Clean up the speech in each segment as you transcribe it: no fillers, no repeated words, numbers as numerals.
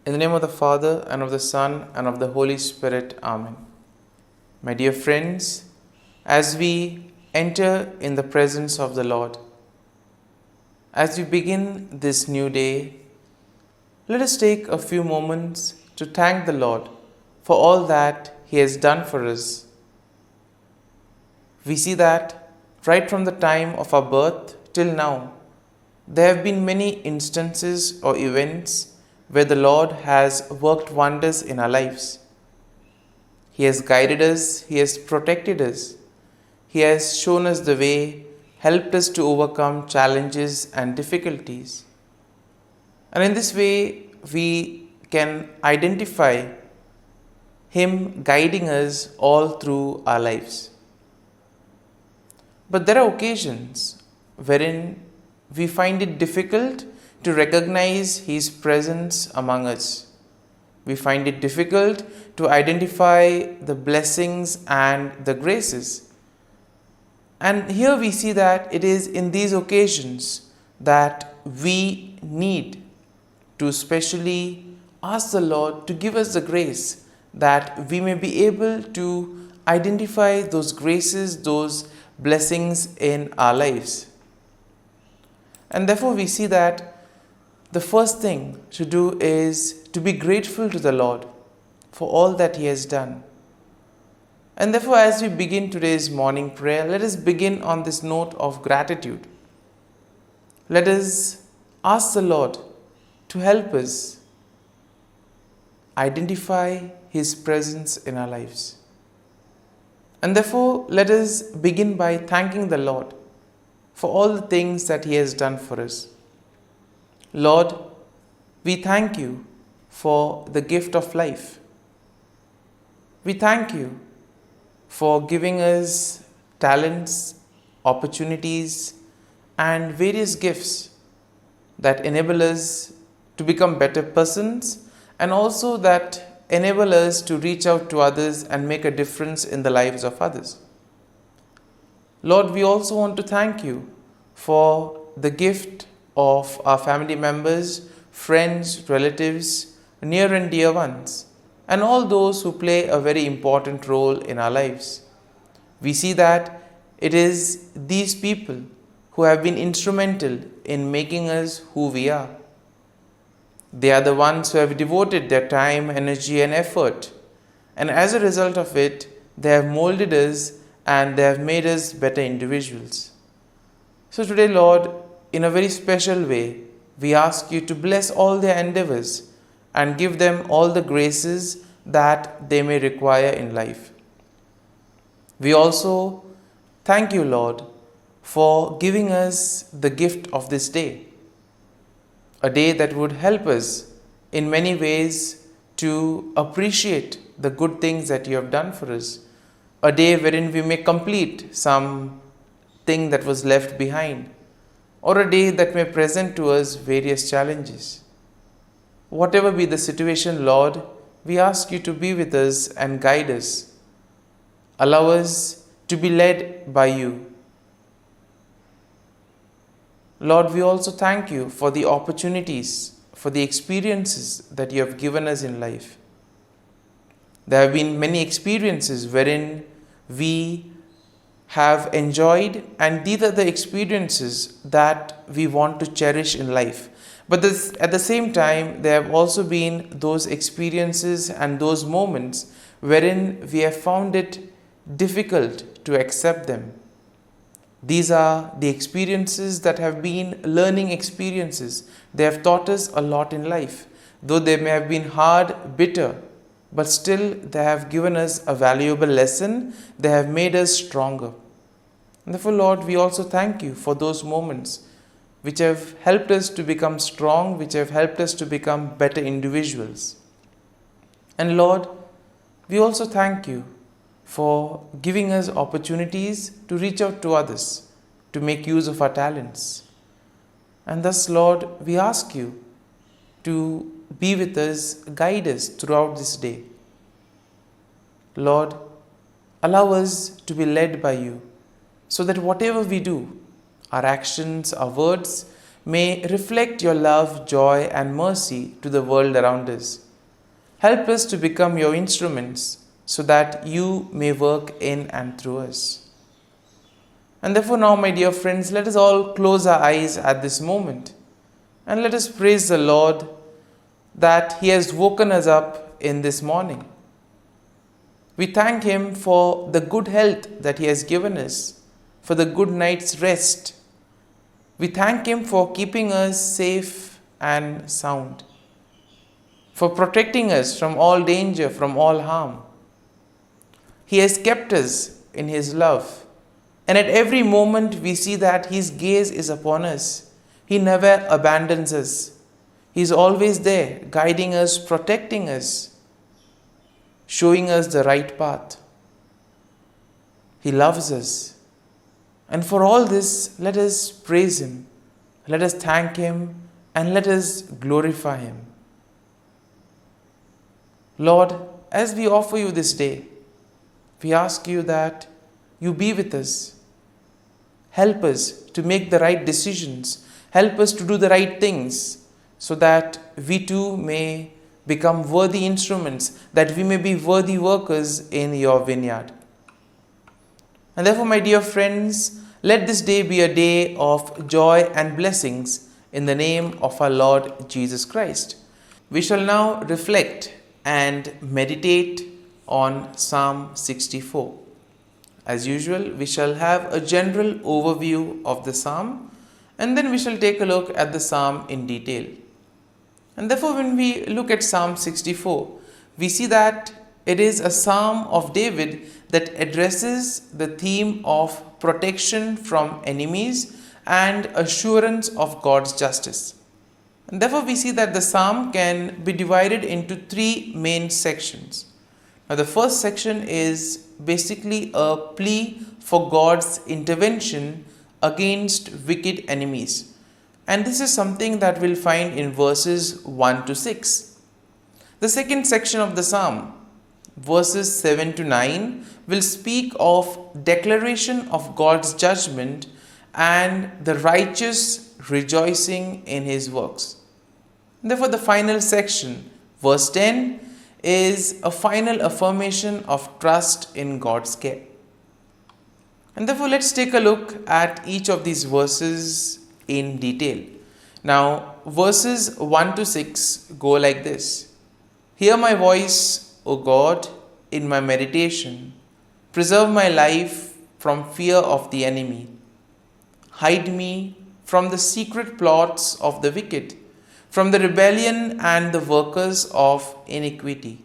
In the name of the Father, and of the Son, and of the Holy Spirit. Amen. My dear friends, as we enter in the presence of the Lord, as we begin this new day, let us take a few moments to thank the Lord for all that He has done for us. We see that right from the time of our birth till now, there have been many instances or events where the Lord has worked wonders in our lives. He has guided us, He has protected us, He has shown us the way, helped us to overcome challenges and difficulties. And in this way, we can identify Him guiding us all through our lives. But there are occasions wherein we find it difficult to recognize His presence among us. We find it difficult to identify the blessings and the graces. And here we see that it is in these occasions that we need to specially ask the Lord to give us the grace that we may be able to identify those graces, those blessings in our lives. And therefore we see that the first thing to do is to be grateful to the Lord for all that He has done. And therefore, as we begin today's morning prayer, let us begin on this note of gratitude. Let us ask the Lord to help us identify His presence in our lives. And therefore, let us begin by thanking the Lord for all the things that He has done for us. Lord, we thank You for the gift of life. We thank You for giving us talents, opportunities, and various gifts that enable us to become better persons and also that enable us to reach out to others and make a difference in the lives of others. Lord, we also want to thank You for the gift of our family members, friends, relatives, near and dear ones, and all those who play a very important role in our lives. We see that it is these people who have been instrumental in making us who we are. They are the ones who have devoted their time, energy, and effort, and as a result of it, they have molded us and they have made us better individuals. So today, Lord, in a very special way, we ask You to bless all their endeavors and give them all the graces that they may require in life. We also thank You, Lord, for giving us the gift of this day, a day that would help us in many ways to appreciate the good things that You have done for us, a day wherein we may complete some thing that was left behind, or a day that may present to us various challenges. Whatever be the situation, Lord, we ask You to be with us and guide us. Allow us to be led by You. Lord, we also thank You for the opportunities, for the experiences that You have given us in life. There have been many experiences wherein we have enjoyed, and these are the experiences that we want to cherish in life. But at the same time, there have also been those experiences and those moments wherein we have found it difficult to accept them. These are the experiences that have been learning experiences. They have taught us a lot in life. Though they may have been hard, bitter, but still they have given us a valuable lesson. They have made us stronger. And therefore, Lord, we also thank You for those moments which have helped us to become strong, which have helped us to become better individuals. And Lord, we also thank You for giving us opportunities to reach out to others, to make use of our talents. And thus, Lord, we ask You to be with us, guide us throughout this day. Lord, allow us to be led by You, so that whatever we do, our actions, our words, may reflect your love, joy, and mercy to the world around us. Help us to become your instruments so that you may work in and through us. And therefore, now, my dear friends, let us all close our eyes at this moment and let us praise the Lord that He has woken us up in this morning. We thank Him for the good health that He has given us, for the good night's rest. We thank Him for keeping us safe and sound, for protecting us from all danger, from all harm. He has kept us in His love, and at every moment we see that His gaze is upon us. He never abandons us. He is always there, guiding us, protecting us, showing us the right path. He loves us. And for all this, let us praise Him, let us thank Him, and let us glorify Him. Lord, as we offer You this day, we ask You that You be with us. Help us to make the right decisions. Help us to do the right things so that we too may become worthy instruments, that we may be worthy workers in Your vineyard. And therefore, my dear friends, let this day be a day of joy and blessings in the name of our Lord Jesus Christ. We shall now reflect and meditate on Psalm 64. As usual, we shall have a general overview of the psalm, and then we shall take a look at the psalm in detail. And therefore, when we look at Psalm 64, we see that it is a psalm of David that addresses the theme of protection from enemies and assurance of God's justice. And therefore, we see that the psalm can be divided into three main sections. Now, the first section is basically a plea for God's intervention against wicked enemies. And this is something that we'll find in verses 1 to 6. The second section of the psalm, verses 7 to 9, will speak of declaration of God's judgment and the righteous rejoicing in His works. Therefore, the final section, verse 10, is a final affirmation of trust in God's care. And therefore, let's take a look at each of these verses in detail. Now, verses 1 to 6 go like this. Hear my voice, O God, in my meditation. Preserve my life from fear of the enemy. Hide me from the secret plots of the wicked, from the rebellion and the workers of iniquity,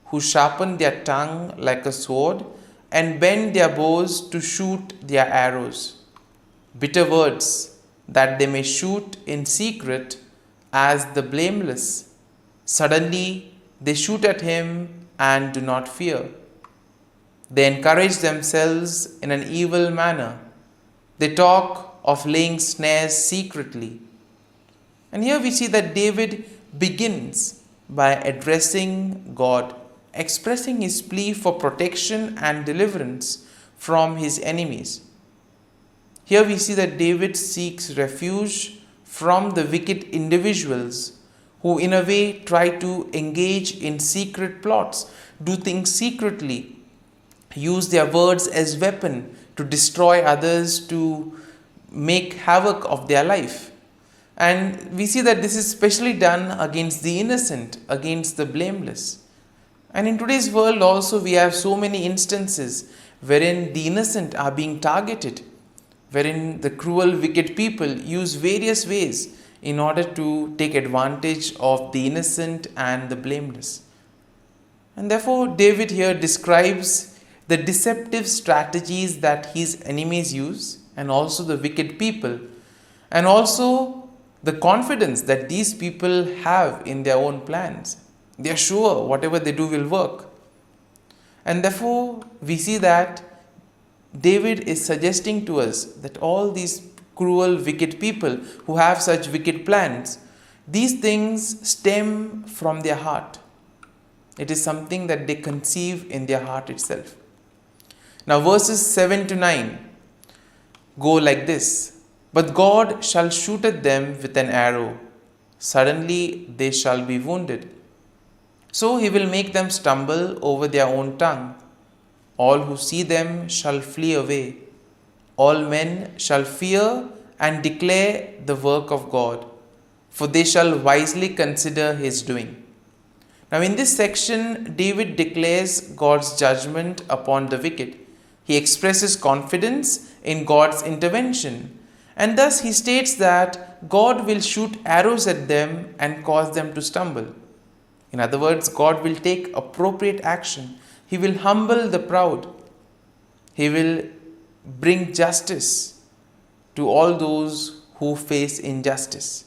who sharpen their tongue like a sword and bend their bows to shoot their arrows. Bitter words that they may shoot in secret as the blameless. Suddenly they shoot at him and do not fear. They encourage themselves in an evil manner. They talk of laying snares secretly. And here we see that David begins by addressing God, expressing his plea for protection and deliverance from his enemies. Here we see that David seeks refuge from the wicked individuals who in a way try to engage in secret plots, do things secretly, use their words as weapon to destroy others, to make havoc of their life. And we see that this is especially done against the innocent, against the blameless. And in today's world also we have so many instances wherein the innocent are being targeted, wherein the cruel, wicked people use various ways in order to take advantage of the innocent and the blameless. And therefore, David here describes the deceptive strategies that his enemies use, and also the wicked people, and also the confidence that these people have in their own plans. They are sure whatever they do will work. And therefore, we see that David is suggesting to us that all these cruel, wicked people who have such wicked plans, these things stem from their heart. It is something that they conceive in their heart itself. Now, verses 7 to 9 go like this. But God shall shoot at them with an arrow. Suddenly they shall be wounded. So he will make them stumble over their own tongue. All who see them shall flee away. All men shall fear and declare the work of God, for they shall wisely consider his doing. Now, in this section, David declares God's judgment upon the wicked. He expresses confidence in God's intervention, and thus he states that God will shoot arrows at them and cause them to stumble. In other words, God will take appropriate action. He will humble the proud. He will bring justice to all those who face injustice.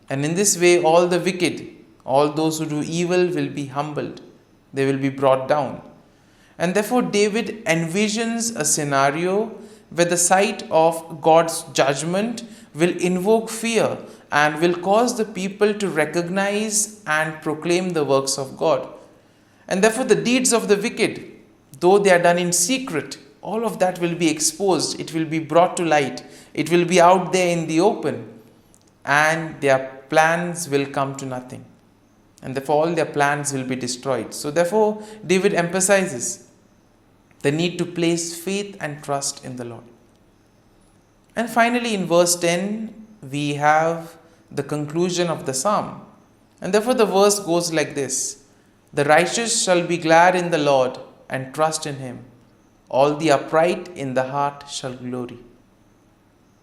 And in this way, all the wicked, all those who do evil will be humbled. They will be brought down. And therefore, David envisions a scenario where the sight of God's judgment will invoke fear and will cause the people to recognize and proclaim the works of God. And therefore, the deeds of the wicked, though they are done in secret, all of that will be exposed. It will be brought to light. It will be out there in the open. And their plans will come to nothing. And therefore, all their plans will be destroyed. So therefore, David emphasizes the need to place faith and trust in the Lord. And finally, in verse 10, we have the conclusion of the psalm. And therefore, the verse goes like this: The righteous shall be glad in the Lord and trust in him. All the upright in the heart shall glory.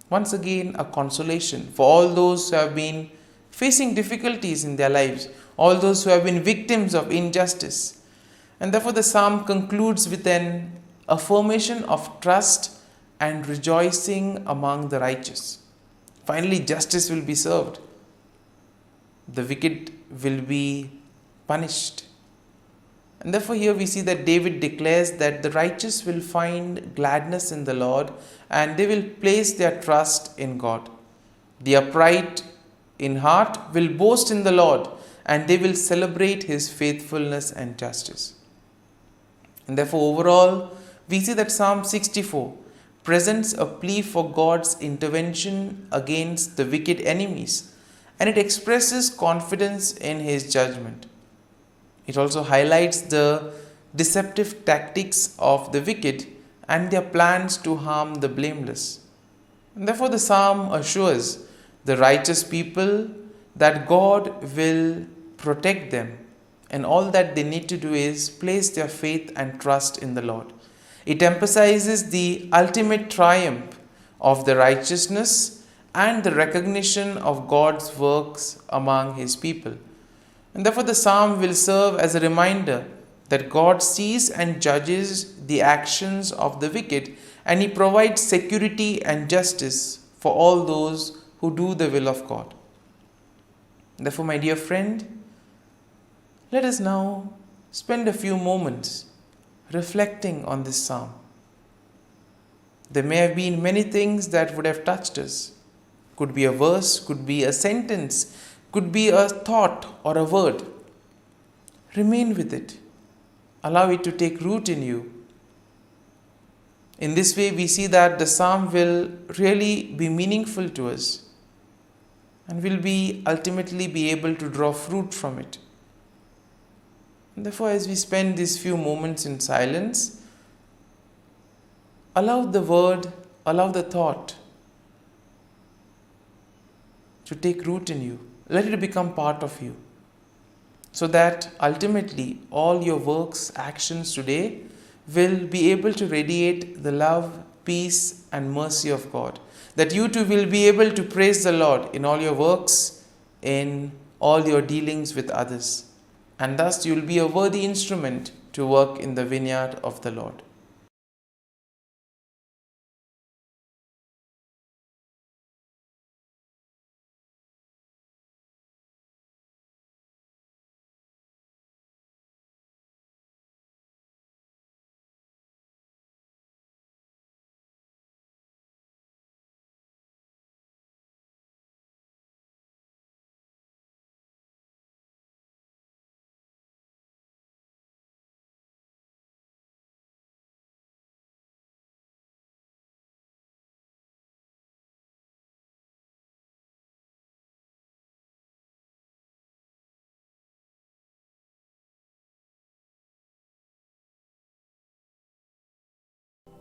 Once again, a consolation for all those who have been facing difficulties in their lives, all those who have been victims of injustice. And therefore, the psalm concludes with an affirmation of trust and rejoicing among the righteous. Finally, justice will be served. The wicked will be punished. And therefore, here we see that David declares that the righteous will find gladness in the Lord and they will place their trust in God. The upright in heart will boast in the Lord and they will celebrate his faithfulness and justice. And therefore, overall, we see that Psalm 64 presents a plea for God's intervention against the wicked enemies, and it expresses confidence in his judgment. It also highlights the deceptive tactics of the wicked and their plans to harm the blameless. And therefore, the psalm assures the righteous people that God will protect them, and all that they need to do is place their faith and trust in the Lord. It emphasizes the ultimate triumph of the righteousness and the recognition of God's works among his people. And therefore, the psalm will serve as a reminder that God sees and judges the actions of the wicked, and he provides security and justice for all those who do the will of God. Therefore, my dear friend, let us now spend a few moments reflecting on this psalm. There may have been many things that would have touched us. Could be a verse, could be a sentence, could be a thought or a word. Remain with it. Allow it to take root in you. In this way, we see that the psalm will really be meaningful to us and will be ultimately be able to draw fruit from it. And therefore, as we spend these few moments in silence, allow the word, allow the thought to take root in you. Let it become part of you, so that ultimately all your works, actions today will be able to radiate the love, peace and mercy of God. That you too will be able to praise the Lord in all your works, in all your dealings with others. And thus you will be a worthy instrument to work in the vineyard of the Lord.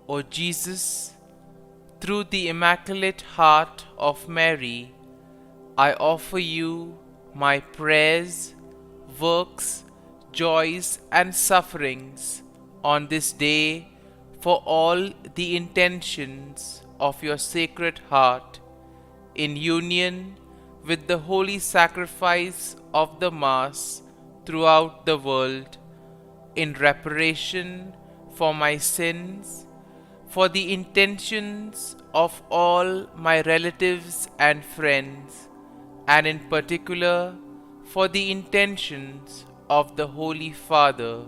O Jesus, through the Immaculate Heart of Mary, I offer you my prayers, works, joys, and sufferings on this day for all the intentions of your Sacred Heart, in union with the holy sacrifice of the Mass throughout the world, in reparation for my sins, for the intentions of all my relatives and friends, and in particular for the intentions of the Holy Father.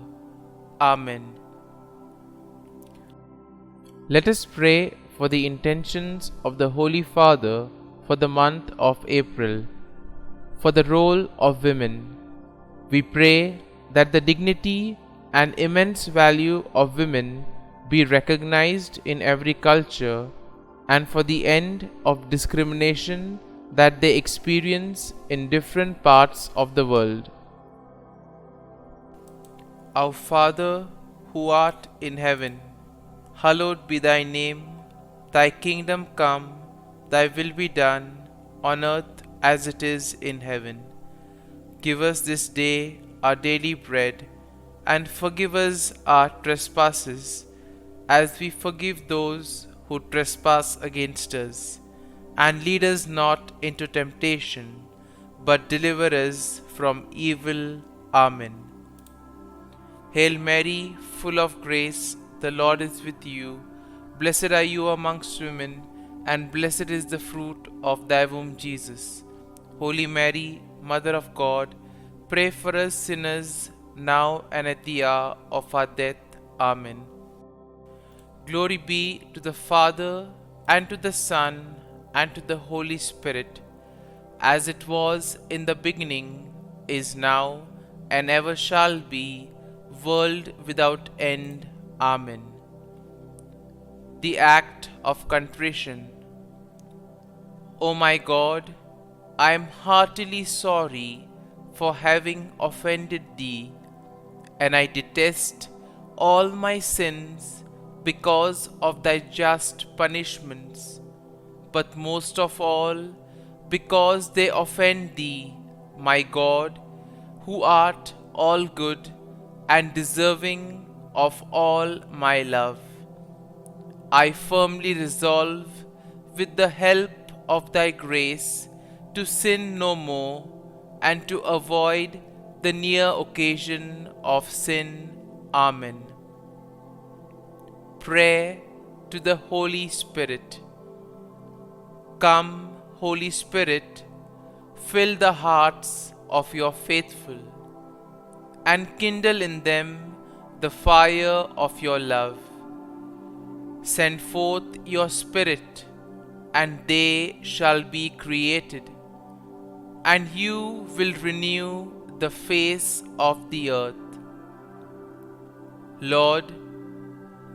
Amen. Let us pray for the intentions of the Holy Father for the month of April. For the role of women, we pray that the dignity and immense value of women be recognized in every culture, and for the end of discrimination that they experience in different parts of the world. Our Father, who art in heaven, hallowed be thy name. Thy kingdom come, thy will be done, on earth as it is in heaven. Give us this day our daily bread, and forgive us our trespasses, as we forgive those who trespass against us. And lead us not into temptation, but deliver us from evil. Amen. Hail Mary, full of grace, the Lord is with you. Blessed are you amongst women, and blessed is the fruit of thy womb, Jesus. Holy Mary, Mother of God, pray for us sinners, now and at the hour of our death. Amen. Glory be to the Father, and to the Son, and to the Holy Spirit, as it was in the beginning, is now, and ever shall be, world without end. Amen. The Act of Contrition. O my God, I am heartily sorry for having offended Thee, and I detest all my sins because of Thy just punishments, but most of all because they offend Thee, my God, who art all good and deserving of all my love. I firmly resolve, with the help of Thy grace, to sin no more, and to avoid the near occasion of sin. Amen. Prayer to the Holy Spirit. Come, Holy Spirit, fill the hearts of your faithful, and kindle in them the fire of your love. Send forth your Spirit, and they shall be created, and you will renew the face of the earth. Lord,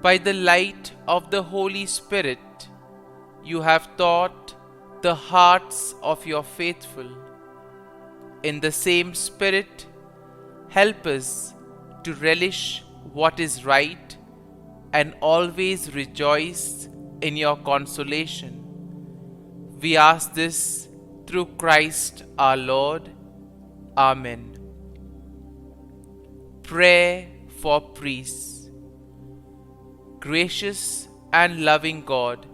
by the light of the Holy Spirit, you have taught the hearts of your faithful. In the same Spirit, help us to relish what is right and always rejoice in your consolation. We ask this through Christ our Lord. Amen. Prayer for priests. Gracious and loving God,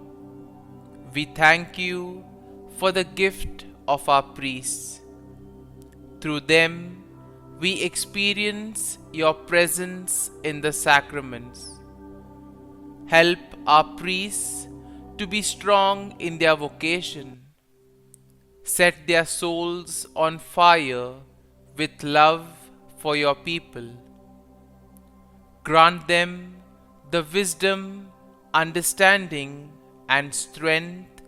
we thank you for the gift of our priests. Through them, we experience your presence in the sacraments. Help our priests to be strong in their vocation. Set their souls on fire with love for your people. Grant them the wisdom, understanding, and strength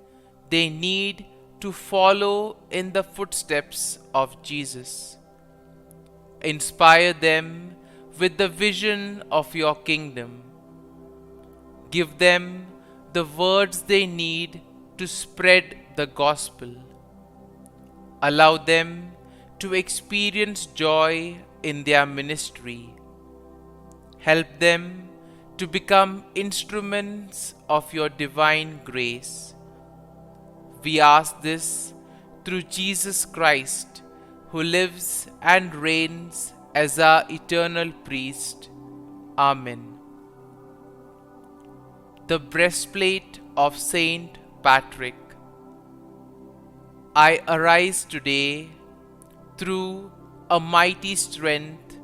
they need to follow in the footsteps of Jesus. Inspire them with the vision of your kingdom. Give them the words they need to spread the gospel. Allow them to experience joy in their ministry. Help them to become instruments of your divine grace. We ask this through Jesus Christ, who lives and reigns as our eternal priest. Amen. The breastplate of Saint Patrick. I arise today through a mighty strength,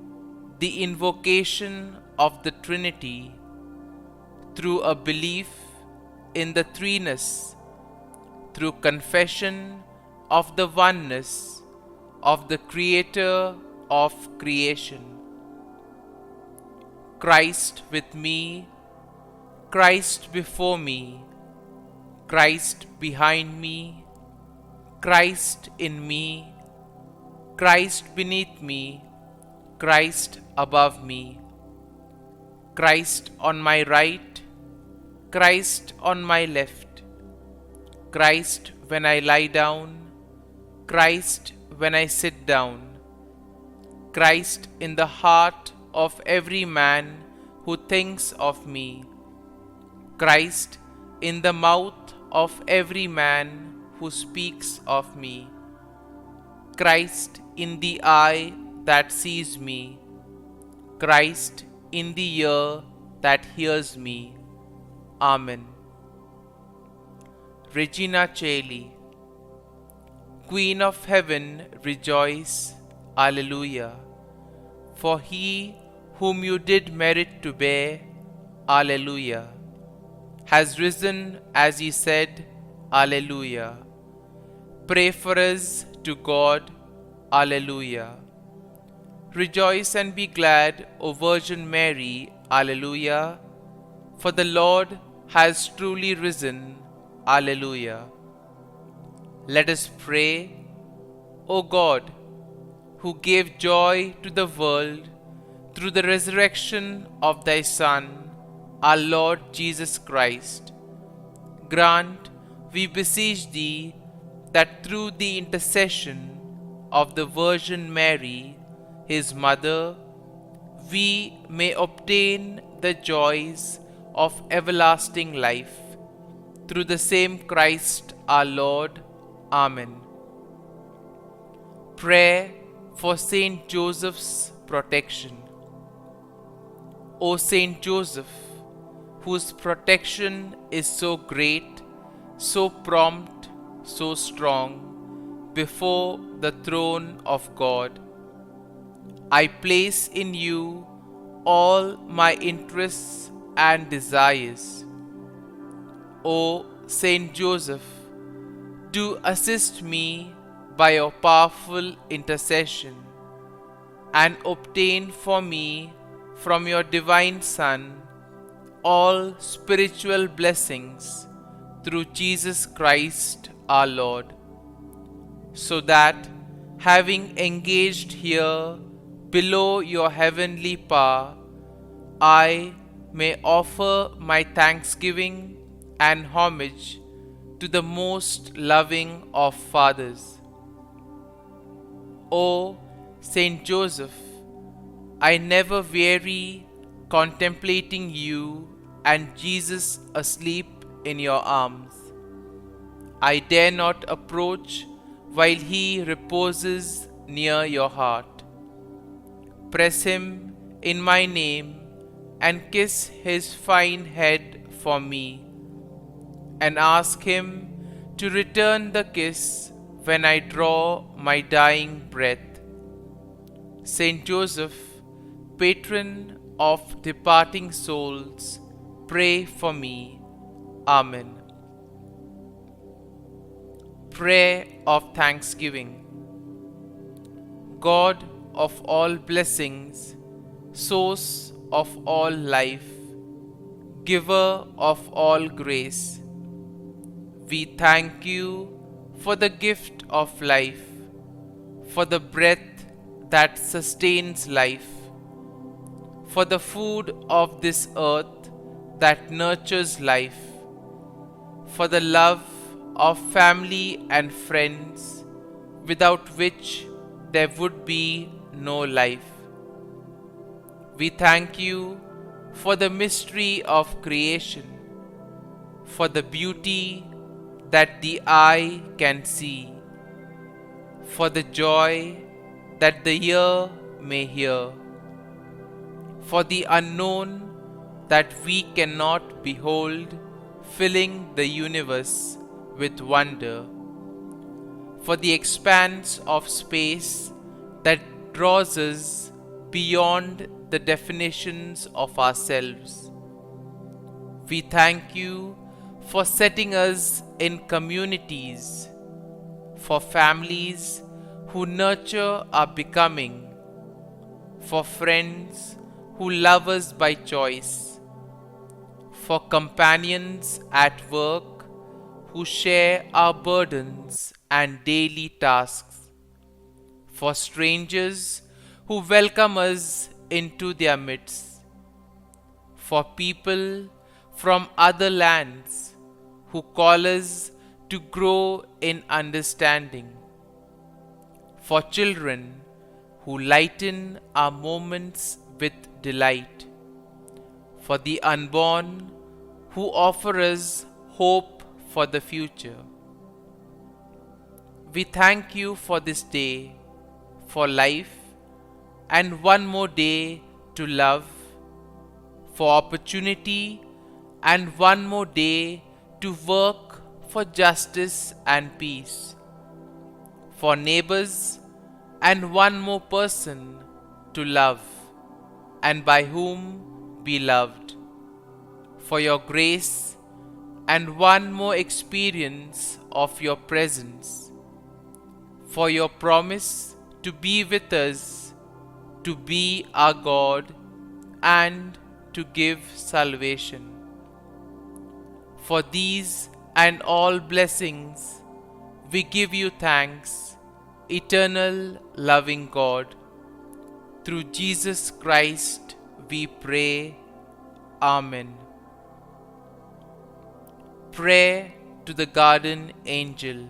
the invocation of the Trinity, through a belief in the threeness, through confession of the oneness of the Creator of creation. Christ with me, Christ before me, Christ behind me, Christ in me, Christ beneath me, Christ above me, Christ on my right, Christ on my left, Christ when I lie down, Christ when I sit down, Christ in the heart of every man who thinks of me, Christ in the mouth of every man who speaks of me, Christ in the eye that sees me, Christ in the ear that hears me. Amen. Regina Caeli. Queen of heaven, rejoice. Alleluia. For he whom you did merit to bear, Alleluia, has risen as he said, Alleluia. Pray for us to God, Alleluia. Rejoice and be glad, O Virgin Mary, Alleluia, for the Lord has truly risen, Alleluia. Let us pray. O God, who gave joy to the world through the resurrection of thy Son, our Lord Jesus Christ, grant, we beseech thee, that through the intercession of the Virgin Mary, his mother, we may obtain the joys of everlasting life. Through the same Christ our Lord. Amen. Prayer for Saint Joseph's protection. O Saint Joseph, whose protection is so great, so prompt, so strong, before the throne of God, I place in you all my interests and desires. O Saint Joseph, do assist me by your powerful intercession, and obtain for me from your divine Son all spiritual blessings through Jesus Christ our Lord, so that, having engaged here below your heavenly power, I may offer my thanksgiving and homage to the most loving of fathers. O Saint Joseph, I never weary contemplating you and Jesus asleep in your arms. I dare not approach while he reposes near your heart. Press him in my name and kiss his fine head for me, and ask him to return the kiss when I draw my dying breath. Saint Joseph, patron of departing souls, pray for me. Amen. Prayer of Thanksgiving. God of all blessings, source of all life, giver of all grace, we thank you for the gift of life, for the breath that sustains life, for the food of this earth that nurtures life, for the love of family and friends, without which there would be no life. We thank you for the mystery of creation, for the beauty that the eye can see, for the joy that the ear may hear, for the unknown that we cannot behold, filling the universe with wonder, for the expanse of space that draws us beyond the definitions of ourselves. We thank you for setting us in communities, for families who nurture our becoming, for friends who love us by choice, for companions at work who share our burdens and daily tasks, for strangers who welcome us into their midst, for people from other lands who call us to grow in understanding, for children who lighten our moments with delight, for the unborn who offer us hope for the future. We thank you for this day, for life, and one more day to love, for opportunity, and one more day to work for justice and peace, for neighbors, and one more person to love, and by whom be loved, for your grace, and one more experience of your presence, for your promise to be with us, to be our God, and to give salvation. For these and all blessings, we give you thanks, eternal loving God. Through Jesus Christ we pray. Amen. Prayer to the Garden Angel.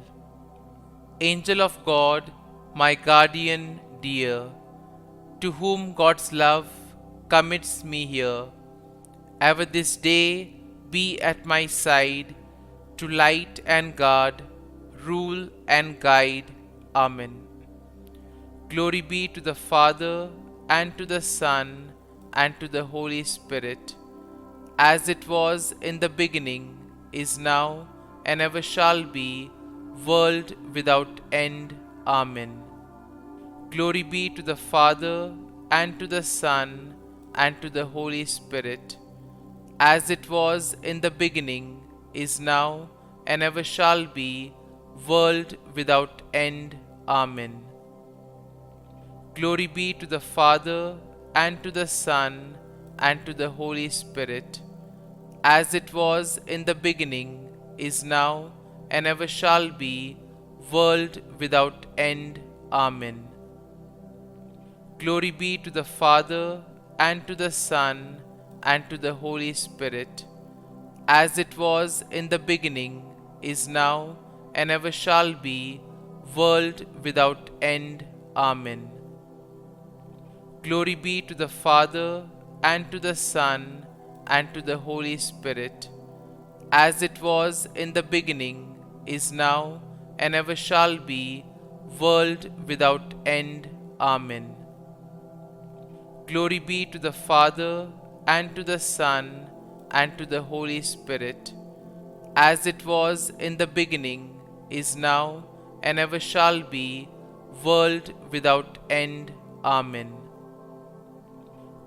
Angel of God, my guardian dear, to whom God's love commits me here, ever this day be at my side, to light and guard, rule and guide. Amen. Glory be to the Father, and to the Son, and to the Holy Spirit, as it was in the beginning, is now, and ever shall be, world without end. Amen. Glory be to the Father, and to the Son, and to the Holy Spirit, as it was in the beginning, is now, and ever shall be, world without end. Amen. Glory be to the Father, and to the Son, and to the Holy Spirit, as it was in the beginning, is now, and ever shall be, world without end. Amen. Glory be to the Father, and to the Son, and to the Holy Spirit, as it was in the beginning, is now, and ever shall be, world without end. Amen. Glory be to the Father, and to the Son, and to the Holy Spirit, as it was in the beginning, is now, and ever shall be, world without end. Amen. Glory be to the Father, and to the Son, and to the Holy Spirit, as it was in the beginning, is now, and ever shall be, world without end. Amen.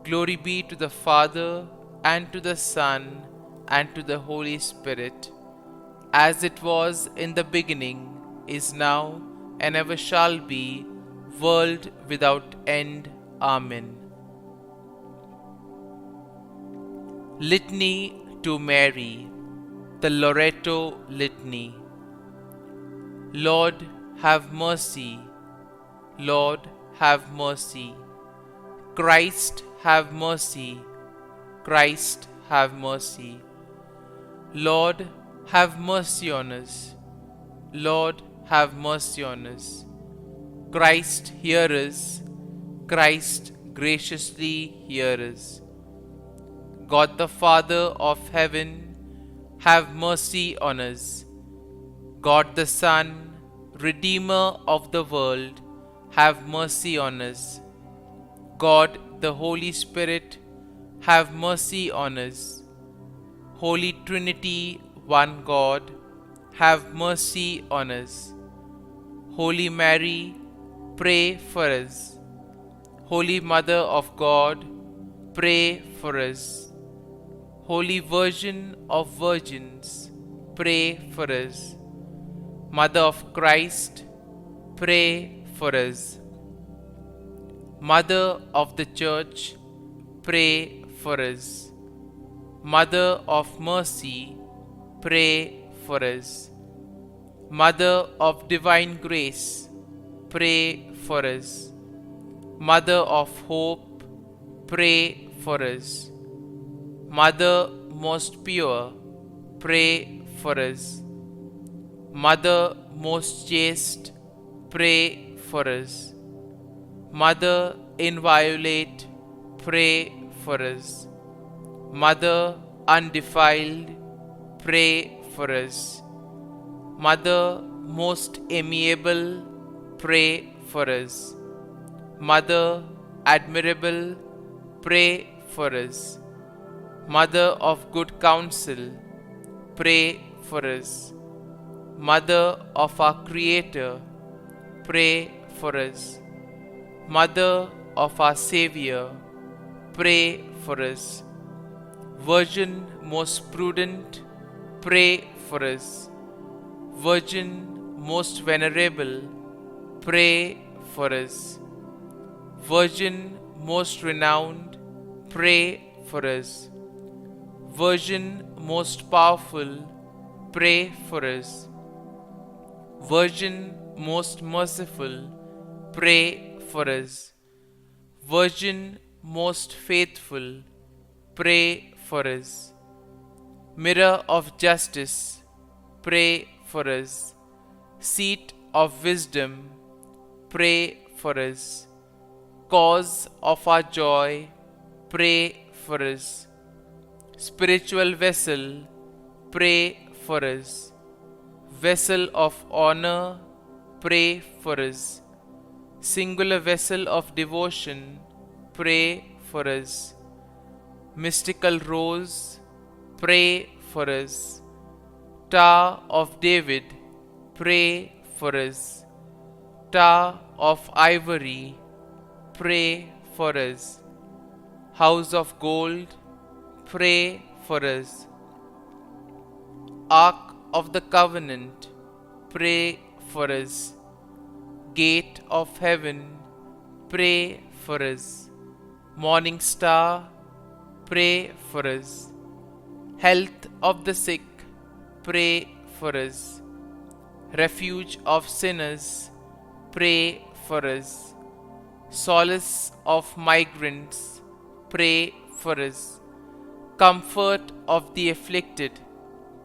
Glory be to the Father, and to the Son, and to the Holy Spirit, as it was in the beginning, is now, and ever shall be, world without end. Amen. Litany to Mary, the Loreto Litany. Lord, have mercy. Lord, have mercy. Christ, have mercy. Christ, have mercy. Lord, have mercy on us. Lord, have mercy on us. Christ, hear us. Christ, graciously hear us. God the Father of heaven, have mercy on us. God the Son, Redeemer of the world, have mercy on us. God the Holy Spirit, have mercy on us. Holy Trinity, one God, have mercy on us. Holy Mary, pray for us. Holy Mother of God, pray for us. Holy Virgin of Virgins, pray for us. Mother of Christ, pray for us. Mother of the Church, pray for us. Mother of Mercy, pray for us. Mother of Divine Grace, pray for us. Mother of Hope, pray for us. Mother most pure, pray for us. Mother most chaste, pray for us. Mother inviolate, pray for us. Mother undefiled, pray for us. Mother most amiable, pray for us. Mother admirable, pray for us. Mother of good counsel, pray for us. Mother of our Creator, pray for us. Mother of our Savior, pray for us. Virgin most prudent, pray for us. Virgin most venerable, pray for us. Virgin most renowned, pray for us. Virgin most powerful, pray for us. Virgin most merciful, pray for us. Virgin most faithful, pray for us. Mirror of justice, pray for us. Seat of wisdom, pray for us. Cause of our joy, pray for us. Spiritual vessel, pray for us. Vessel of honor, pray for us. Singular vessel of devotion, pray for us. Mystical rose, pray for us. Tower of David, pray for us. Tower of ivory, pray for us. House of gold, pray for us. Ark of the covenant, pray for us. Gate of heaven, pray for us. Morning star, pray for us. Health of the sick, pray for us. Refuge of sinners, pray for us. Solace of migrants, pray for us. Comfort of the afflicted,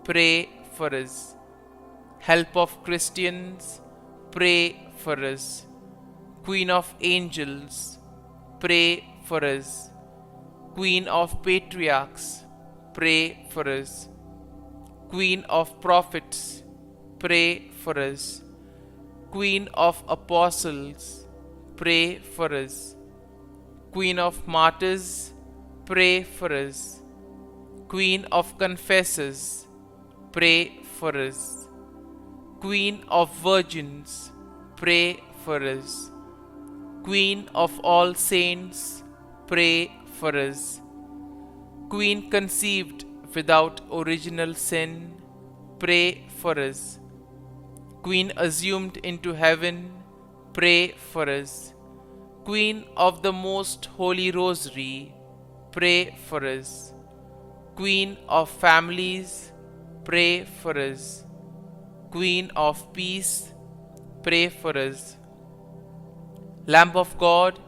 pray for us. Help of Christians, pray for us. Queen of angels, pray for us. Queen of patriarchs, pray for us. Queen of prophets, pray for us. Queen of apostles, pray for us. Queen of martyrs, pray for us. Queen of confessors, pray for us. Queen of virgins, pray for us. Queen of all saints, pray for us. Queen conceived without original sin, pray for us. Queen assumed into heaven, pray for us. Queen of the most holy rosary, pray for us. Queen of families, pray for us. Queen of peace, pray for us. Lamb of God,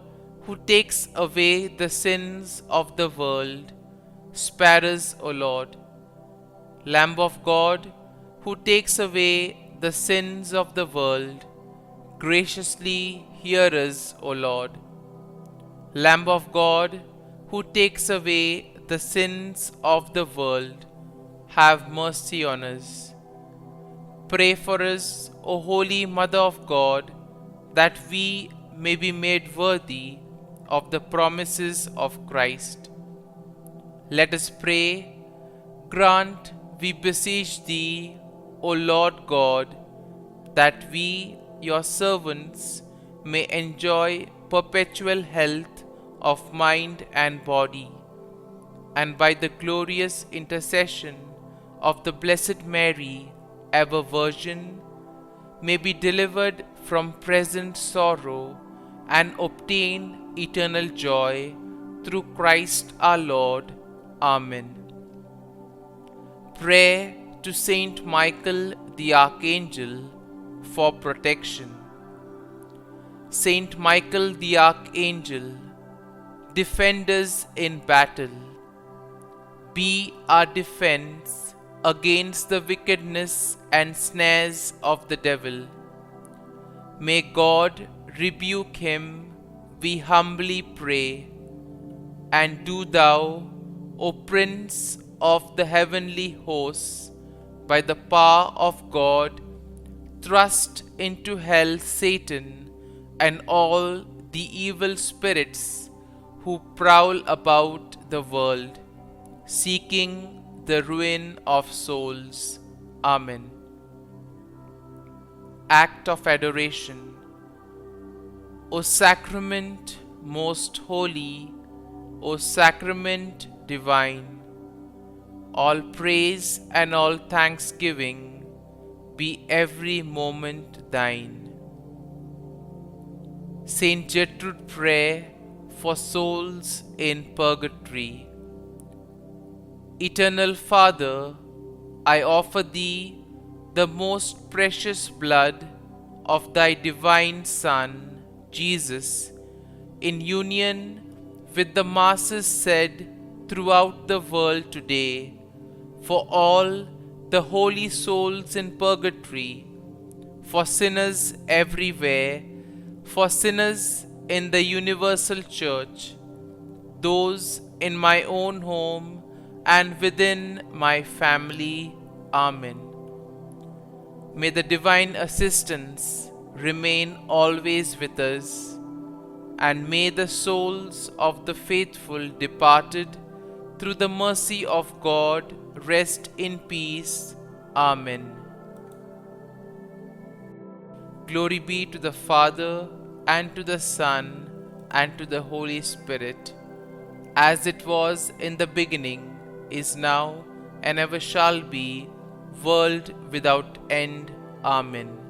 who takes away the sins of the world, spare us, O Lord. Lamb of God, who takes away the sins of the world, graciously hear us, O Lord. Lamb of God, who takes away the sins of the world, have mercy on us. Pray for us, O Holy Mother of God, that we may be made worthy of the promises of Christ. Let us pray. Grant, we beseech Thee, O Lord God, that we, your servants, may enjoy perpetual health of mind and body, and by the glorious intercession of the Blessed Mary, ever Virgin, may be delivered from present sorrow and obtain eternal joy through Christ our Lord. Amen. Prayer to Saint Michael the Archangel for protection. Saint Michael the Archangel, defend us in battle. Be our defense against the wickedness and snares of the devil. May God rebuke him, we humbly pray. And do Thou, O Prince of the heavenly hosts, by the power of God, thrust into hell Satan and all the evil spirits who prowl about the world, seeking the ruin of souls. Amen. Act of Adoration. O Sacrament most holy, O Sacrament divine, all praise and all thanksgiving be every moment Thine. Saint Gertrude Prayer for souls in purgatory. Eternal Father, I offer Thee the most precious blood of Thy divine Son, Jesus, in union with the masses said throughout the world today, for all the holy souls in purgatory, for sinners everywhere, for sinners in the universal church, those in my own home and within my family. Amen. May the divine assistance remain always with us, and may the souls of the faithful departed through the mercy of God rest in peace. Amen. Glory be to the Father, and to the Son, and to the Holy Spirit, as it was in the beginning, is now, and ever shall be, world without end. Amen.